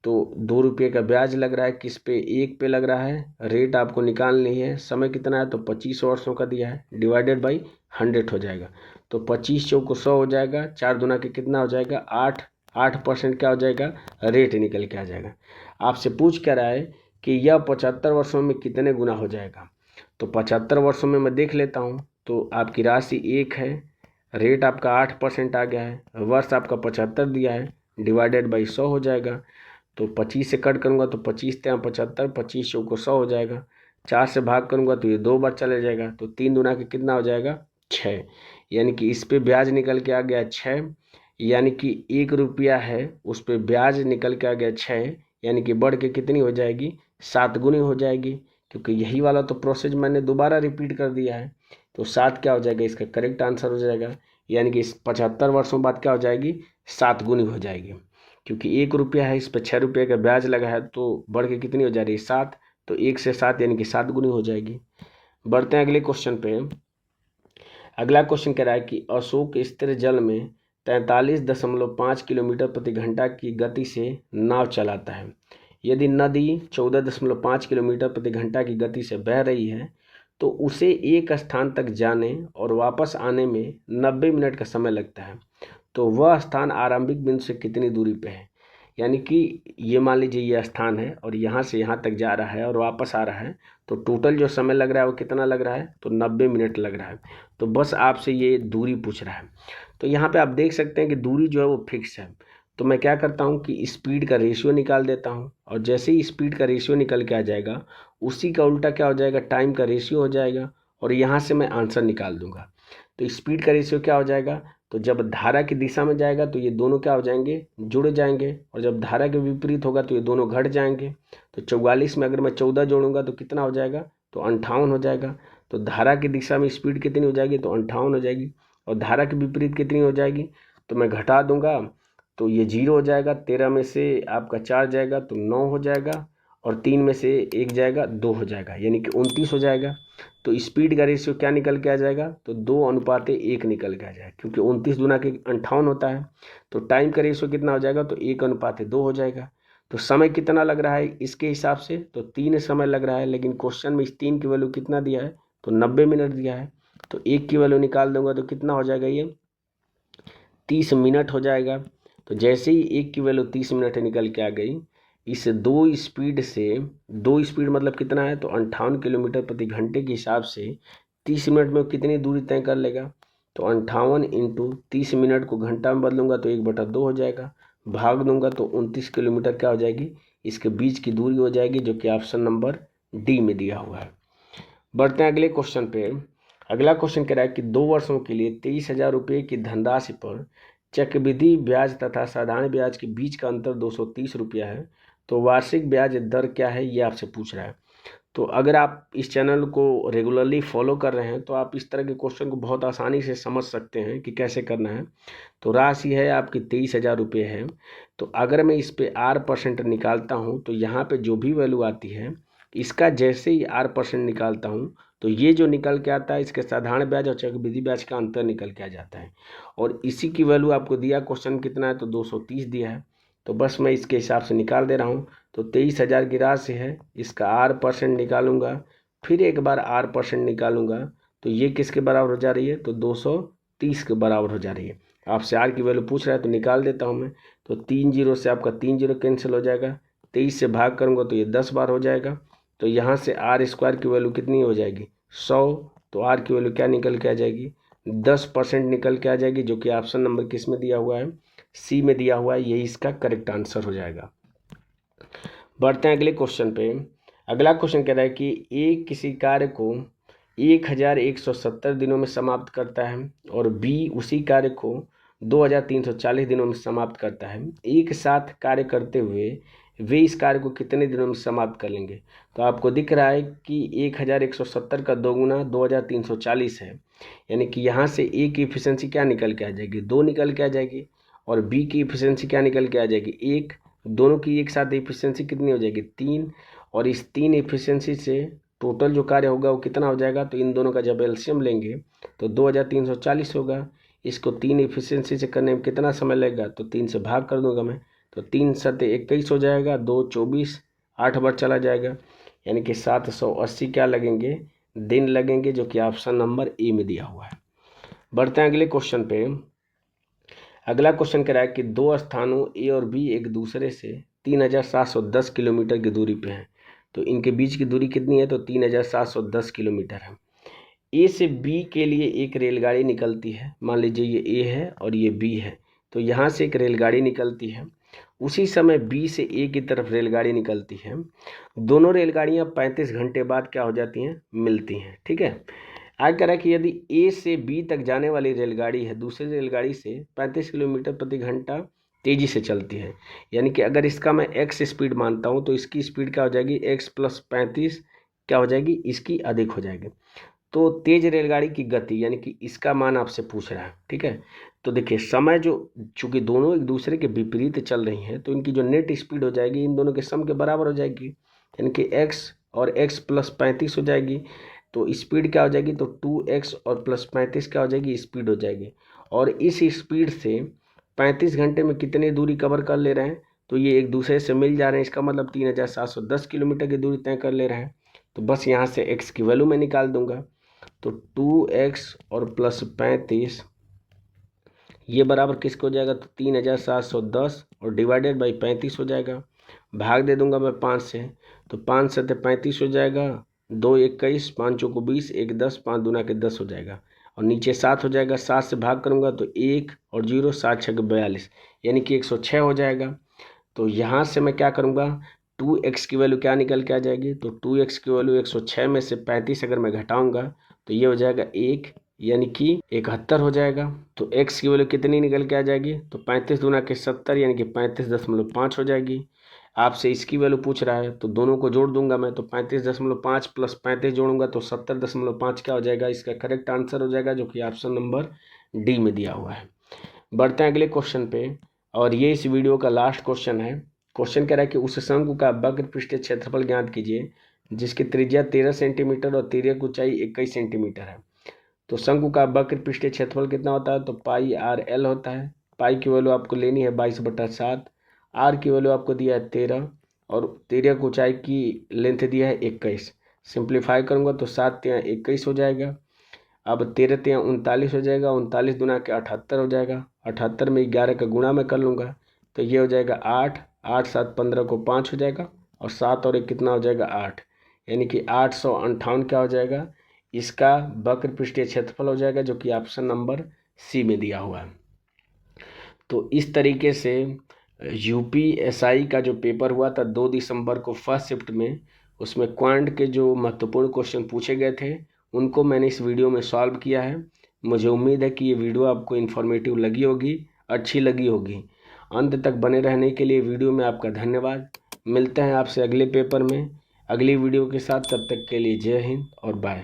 तो 2 रुपये का ब्याज लग रहा है, किस पे, 1 पे लग रहा है। रेट आपको निकालनी है, समय कितना है, तो 25 वर्षों का दिया है, डिवाइडेड बाई 100 हो जाएगा। तो 25 चौको 100 हो जाएगा, 4 दूना के कितना हो जाएगा, 8, 8% क्या हो जाएगा, रेट निकल के आ जाएगा। आपसे पूछ क्या रहा है कि यह 75 वर्षों में कितने गुना हो जाएगा। तो 75 वर्षों में मैं देख लेता हूँ। तो आपकी राशि 1 है, रेट आपका 8% आ गया है, वर्ष आपका 75 दिया है, डिवाइडेड बाई 100 हो जाएगा। तो 25 से कट करूँगा तो 25 × 75, 25 चौको 100 हो जाएगा। 4 से भाग करूँगा तो ये 2 बार चले जाएगा, तो 3 दूना के कितना हो जाएगा, 6, यानी कि इस पे ब्याज निकल के आ गया 6, यानी कि 1 रुपया है उस पे ब्याज निकल के आ गया 6, यानी कि बढ़ के कितनी हो जाएगी, 7 गुनी हो जाएगी। क्योंकि यही वाला तो प्रोसेस मैंने दोबारा रिपीट कर दिया है। तो 7 क्या हो जाएगा, इसका करेक्ट आंसर हो जाएगा, यानी कि इस 75 वर्षों बाद क्या हो जाएगी, 7 गुनी हो जाएगी। क्योंकि 1 रुपया है, इस पर 6 रुपये का ब्याज लगा है, तो बढ़ के कितनी हो जा रही है, 7। तो 1 से 7 यानी कि 7 गुनी हो जाएगी। बढ़ते हैं अगले क्वेश्चन पे। अगला क्वेश्चन कह रहा है कि अशोक स्थिर जल में 43.5 किलोमीटर प्रति घंटा की गति से नाव चलाता है। यदि नदी 14.5 किलोमीटर प्रति घंटा की गति से बह रही है तो उसे एक स्थान तक जाने और वापस आने में 90 मिनट का समय लगता है। तो वह स्थान आरंभिक बिंदु से कितनी दूरी पे है। यानी कि ये मान लीजिए ये स्थान है और यहाँ से यहाँ तक जा रहा है और वापस आ रहा है, तो टोटल जो समय लग रहा है वो कितना लग रहा है, तो 90 मिनट लग रहा है। तो बस आपसे ये दूरी पूछ रहा है। तो यहाँ पे आप देख सकते हैं कि दूरी जो है वो फिक्स है। तो मैं क्या करता हूँ कि स्पीड का रेशियो निकाल देता हूँ, और जैसे ही स्पीड का रेशियो निकल के आ जाएगा, उसी का उल्टा क्या हो जाएगा, टाइम का रेशियो हो जाएगा, और यहाँ से मैं आंसर निकाल दूंगा। तो स्पीड का रेशियो क्या हो जाएगा, तो जब धारा की दिशा में जाएगा तो ये दोनों क्या हो जाएंगे, जुड़ जाएंगे, और जब धारा के विपरीत होगा तो ये दोनों घट जाएंगे। तो 44 में अगर मैं 14 जोड़ूंगा तो कितना हो जाएगा, तो 58 हो जाएगा। तो धारा की दिशा में स्पीड कितनी हो जाएगी, तो 58 हो जाएगी, और धारा के विपरीत कितनी हो जाएगी, तो मैं घटा दूंगा, तो ये 0 हो जाएगा। 13 में से आपका 4 जाएगा तो 9 हो जाएगा, और 3 में से 1 जाएगा 2 हो जाएगा, यानी कि 29 हो जाएगा। तो स्पीड का रेशियो क्या निकल के आ जाएगा, तो 2:1 निकल के आ जाएगा, क्योंकि 29 दूना के 58 होता है। तो टाइम का रेशियो कितना हो जाएगा, तो 1:2 हो जाएगा। तो समय कितना लग रहा है इसके हिसाब से, तो 3 समय लग रहा है, लेकिन क्वेश्चन में इस 3 की वैल्यू कितना दिया है, तो 90 मिनट दिया है। तो 1 की वैल्यू निकाल दूंगा तो कितना हो जाएगा, ये 30 मिनट हो जाएगा। तो जैसे ही 1 की वैल्यू 30 मिनट निकल के आ गई, इस 2 स्पीड से, 2 स्पीड मतलब कितना है, तो 58 किलोमीटर प्रति घंटे के हिसाब से 30 मिनट में कितनी दूरी तय कर लेगा, तो 58 इंटू 30 मिनट को घंटा में बदलूंगा तो 1/2 हो जाएगा, भाग दूंगा तो 29 किलोमीटर क्या हो जाएगी, इसके बीच की दूरी हो जाएगी, जो कि ऑप्शन नंबर डी में दिया हुआ है। बढ़ते हैं अगले क्वेश्चन पे। अगला क्वेश्चन कह रहा है कि 2 वर्षों के लिए 23,000 रुपये की धनराशि पर चक्रवृद्धि ब्याज तथा साधारण ब्याज के बीच का अंतर 230 रुपया है, तो वार्षिक ब्याज दर क्या है, ये आपसे पूछ रहा है। तो अगर आप इस चैनल को रेगुलरली फॉलो कर रहे हैं तो आप इस तरह के क्वेश्चन को बहुत आसानी से समझ सकते हैं कि कैसे करना है। तो राशि है आपकी 23,000 रुपये है। तो अगर मैं इस पे R% निकालता हूँ तो यहाँ पे जो भी वैल्यू आती है, इसका जैसे ही R% निकालता हूँ तो ये जो निकल के आता है, इसके साधारण ब्याज और चक्रवृद्धि ब्याज का अंतर निकल के आ जाता है। और इसी की वैल्यू आपको दिया, क्वेश्चन कितना है, तो 230 दिया है। तो बस मैं इसके हिसाब से निकाल दे रहा हूँ। तो 23,000 की राशि है, इसका R% निकालूंगा, फिर एक बार R% निकालूंगा, तो ये किसके बराबर हो जा रही है, तो 230 के बराबर हो जा रही है। आपसे R की वैल्यू पूछ रहा है तो निकाल देता हूँ मैं। तो 3 जीरो से आपका 3 जीरो कैंसिल हो जाएगा, 23 से भाग करूँगा तो ये 10 बार हो जाएगा। तो यहाँ से R² की वैल्यू कितनी हो जाएगी, 100। तो R की वैल्यू क्या निकल के आ जाएगी, 10% निकल के आ जाएगी, जो कि ऑप्शन नंबर किस में दिया हुआ है, सी में दिया हुआ है। यही इसका करेक्ट आंसर हो जाएगा। बढ़ते हैं अगले क्वेश्चन पे। अगला क्वेश्चन कह रहा है कि ए किसी कार्य को 1170 दिनों में समाप्त करता है और बी उसी कार्य को 2340 दिनों में समाप्त करता है। एक साथ कार्य करते हुए वे इस कार्य को कितने दिनों में समाप्त कर लेंगे। तो आपको दिख रहा है कि 1170 का 2 गुना 2340 है, यानी कि यहाँ से ए की इफिशियंसी क्या निकल के आ जाएगी, 2 निकल के आ जाएगी, और बी की इफिशियंसी क्या निकल के आ जाएगी, 1। दोनों की एक साथ इफिशियंसी कितनी हो जाएगी, 3। और इस 3 इफिशियंसी से टोटल जो कार्य होगा वो कितना हो जाएगा, तो इन दोनों का जब एलसीएम लेंगे तो 2340 होगा। इसको 3 इफिशियंसी से करने में कितना समय लगेगा, तो 3 से भाग कर दूंगा मैं, तो 3 सत्ते 21 हो जाएगा, 2 24, 8 बार चला जाएगा, यानी कि 780 क्या लगेंगे, दिन लगेंगे, जो कि ऑप्शन नंबर ए में दिया हुआ है। बढ़ते हैं अगले क्वेश्चन पे। अगला क्वेश्चन कह रहा है कि 2 स्थानों ए और बी एक दूसरे से 3710 किलोमीटर की दूरी पे हैं, तो इनके बीच की दूरी कितनी है, तो 3710 किलोमीटर है। ए से बी के लिए एक रेलगाड़ी निकलती है, मान लीजिए ये ए है और ये बी है, तो यहाँ से एक रेलगाड़ी निकलती है। उसी समय बी से ए की तरफ रेलगाड़ी निकलती है। दोनों रेलगाड़ियाँ 35 घंटे बाद क्या हो जाती हैं, मिलती हैं। ठीक है। आगे कह रहा है कि यदि ए से बी तक जाने वाली रेलगाड़ी है, दूसरी रेलगाड़ी से 35 किलोमीटर प्रति घंटा तेज़ी से चलती है, यानी कि अगर इसका मैं x स्पीड मानता हूँ तो इसकी स्पीड क्या हो जाएगी, x + 35 क्या हो जाएगी, इसकी अधिक हो जाएगी। तो तेज रेलगाड़ी की गति, यानी कि इसका मान आपसे पूछ रहा है। ठीक है। तो देखिए समय जो, चूंकि दोनों एक दूसरे के विपरीत चल रही हैं, तो इनकी जो नेट स्पीड हो जाएगी इन दोनों के सम के बराबर हो जाएगी, यानी कि x और x + 35 हो जाएगी। तो स्पीड क्या हो जाएगी, तो 2x और +35 क्या हो जाएगी, स्पीड हो जाएगी। और इस स्पीड से 35 घंटे में कितनी दूरी कवर कर ले रहे हैं, तो ये एक दूसरे से मिल जा रहे हैं, इसका मतलब 3710 किलोमीटर की दूरी तय कर ले रहे हैं। तो बस यहाँ से x की वैल्यू मैं निकाल दूंगा। तो 2x और +35 ये बराबर किसको हो जाएगा, तो 3710 और डिवाइडेड बाई 35 हो जाएगा। भाग दे दूंगा मैं 5 से, तो 5 से 35 हो जाएगा, 2 21, 5 चौको 20, 1 10, 5 दूना के 10 हो जाएगा। और नीचे 7 हो जाएगा, 7 से भाग करूंगा तो 1 और 0, 7 6 42, यानी कि 106 हो जाएगा। तो यहाँ से मैं क्या करूँगा, 2x की वैल्यू क्या निकल के आ जाएगी, तो 2x की वैल्यू 106 में से 35 अगर मैं घटाऊंगा तो ये हो जाएगा 1, यानी कि 71 हो जाएगा। तो x की वैल्यू कितनी निकल के आ जाएगी, तो 35 दूना के 70, यानी कि 35.5 हो जाएगी। आपसे इसकी वैल्यू पूछ रहा है तो दोनों को जोड़ दूंगा मैं, तो 35.5 प्लस 35 जोड़ूंगा तो 70.5 क्या हो जाएगा, इसका करेक्ट आंसर हो जाएगा, जो कि ऑप्शन नंबर डी में दिया हुआ है। बढ़ते हैं अगले क्वेश्चन पे, और ये इस वीडियो का लास्ट क्वेश्चन है। क्वेश्चन कह रहा है कि उस शंकु का वक्र पृष्ठीय क्षेत्रफल ज्ञात कीजिए जिसकी त्रिज्या 13 सेंटीमीटर और तिर्यक ऊंचाई 21 सेंटीमीटर है। तो शंकु का वक्र पृष्ठीय क्षेत्रफल कितना होता है, तो पाई आर एल होता है। पाई की वैल्यू आपको लेनी है 22/7, आर की वैल्यू आपको दिया है 13 और तिर्यक ऊंचाई की लेंथ दिया है 21। सिंप्लीफाई करूँगा तो 7 तिया 21 हो जाएगा। अब 13 तिया 39 हो जाएगा, 39 दूना के 78 हो जाएगा। 78 में 11 का गुणा मैं कर लूँगा तो ये हो जाएगा 8, 8 7 15 को 5 हो जाएगा, और 7 और 1 कितना हो जाएगा 8, यानी कि 858 क्या हो जाएगा, इसका वक्र पृष्ठीय क्षेत्रफल हो जाएगा, जो कि ऑप्शन नंबर सी में दिया हुआ है। तो इस तरीके से यूपीएसआई का जो पेपर हुआ था 2 दिसंबर को फर्स्ट शिफ्ट में, उसमें क्वांट के जो महत्वपूर्ण क्वेश्चन पूछे गए थे उनको मैंने इस वीडियो में सॉल्व किया है। मुझे उम्मीद है कि ये वीडियो आपको इन्फॉर्मेटिव लगी होगी, अच्छी लगी होगी। अंत तक बने रहने के लिए वीडियो में आपका धन्यवाद। मिलते हैं आपसे अगले पेपर में अगली वीडियो के साथ, तब तक के लिए जय हिंद और बाय।